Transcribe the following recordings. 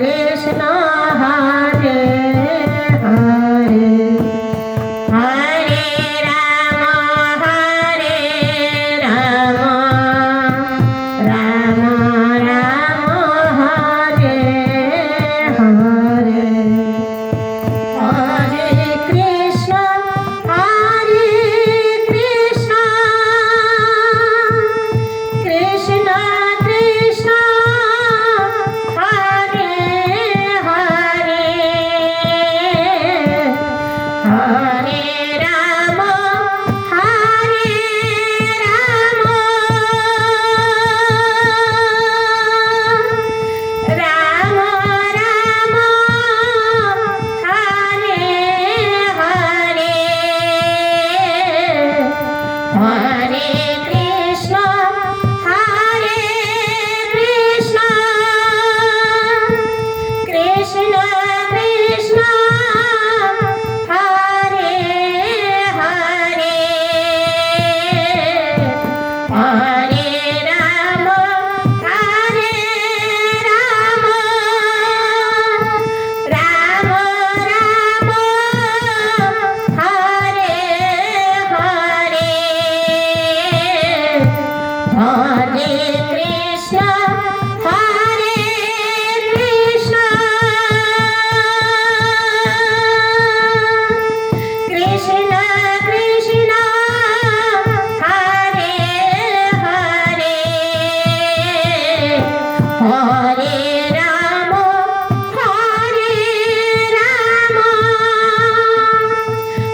Krishna Hare Hare Hare Rama Hare Rama Rama Rama Hare Hare Hare Krishna Hare Krishna Krishna Krishna Hare Hare Hare Rama Hare Rama Rama Rama Hare Hare Hare Krishna Hare Krishna Krishna Krishna Hare Hare Hare Rama Hare Rama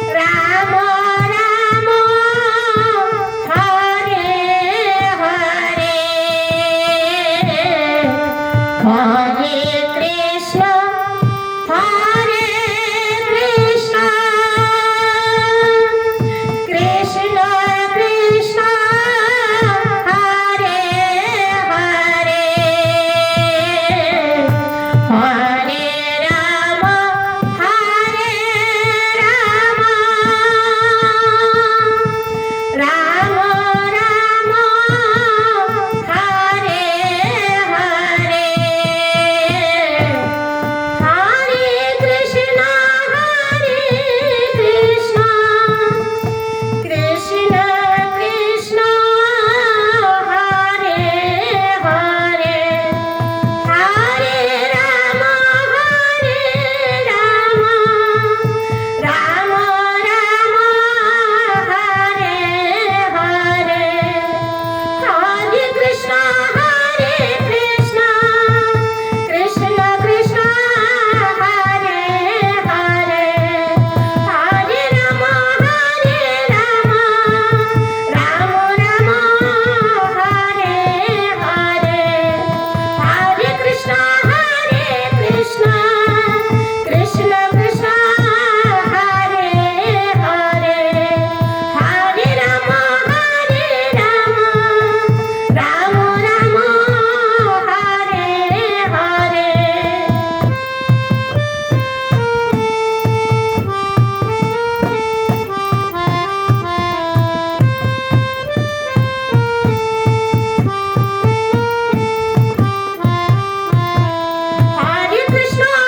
Rama Rama Hare Hare Hare Krishna Hare Krishna Krishna Krishna Hare Hare Hare Rama Hare Rama Rama Rama Hare Hare Hare Krishna Hare Krishna Krishna Krishna Hare Hare Hare Rama Hare Rama Rama Rama Hare Hare Hare Krishna Hare Krishna Krishna Krishna Hare Hare Hare Rama Hare Rama Rama Rama Hare Hare Hare Krishna Hare Krishna Krishna Krishna Hare Hare Hare Rama Hare Rama Rama Rama Hare Hare Hare Krishna Hare Krishna Krishna Krishna Hare Hare Hare Rama Hare Rama Rama Rama Hare Hare Hare Krishna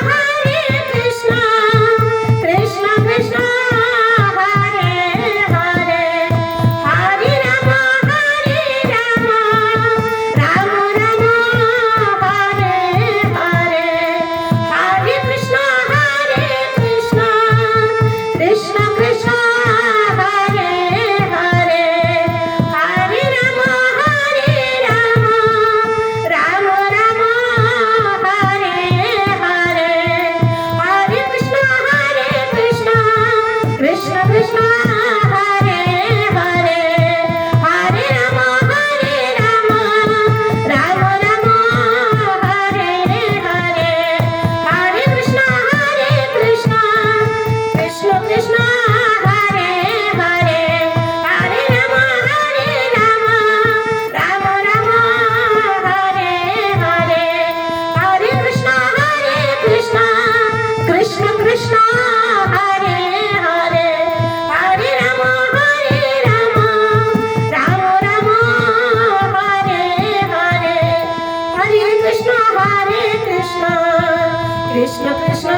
Krishna Krishna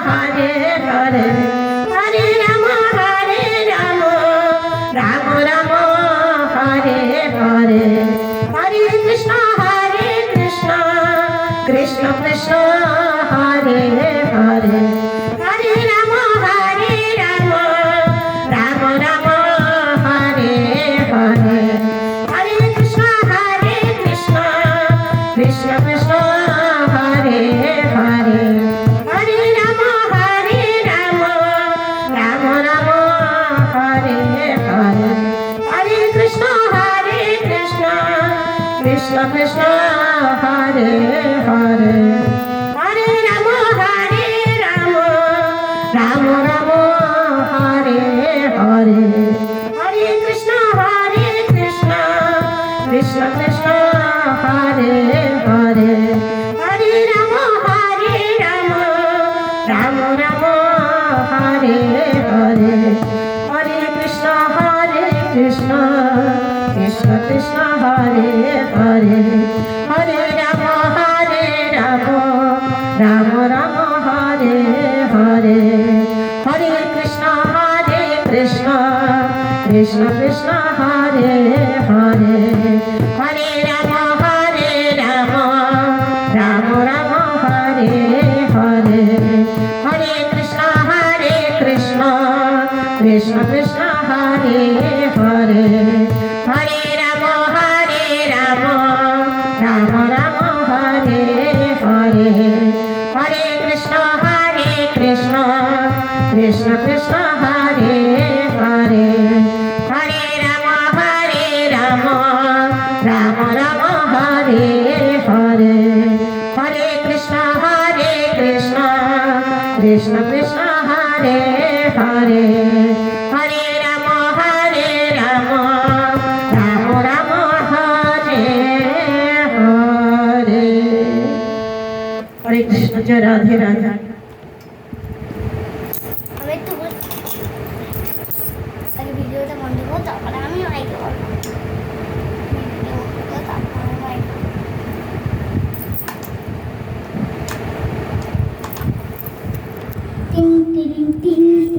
Hare Hare Hare Ram Ram Ram Hare Hare Hare Krishna Krishna Krishna Hare Hare Hare Ram Ram Ram Hare Hare Hare Krishna Krishna Krishna Hare Hare Hare Ram Ram Ram Hare Hare Hare Krishna Krishna Krishna Hare Hare Hare Ram Ram Ram Hare Hare Hare Krishna Krishna Krishna Hare Hare Hare Ram Ram Ram Hare Hare Hare Krishna Krishna Krishna Hare Hare Hare Ram Ram Ram Hare Hare Hare Krishna Krishna Krishna Hare Hare Hare Ram Ram Ram Hare Hare Hare Krishna Krishna Krishna Hare Hare Hare Ram Ram Ram Hare Hare Hare Krishna Krishna Krishna Hare Hare Hare Ram Ram Ram Hare Hare Hare Krishna Krishna Krishna Hare Hare Hare Ram Ram Ram Hare Hare Hare Krishna জয় রাধে রাধে আমি একটু আগে ভিডিওটা বন্ধ করবো তারপরে আমি মাইকে বলবো ভিডিও বন্ধ করবো তারপরে মাইক টিং টিং টিং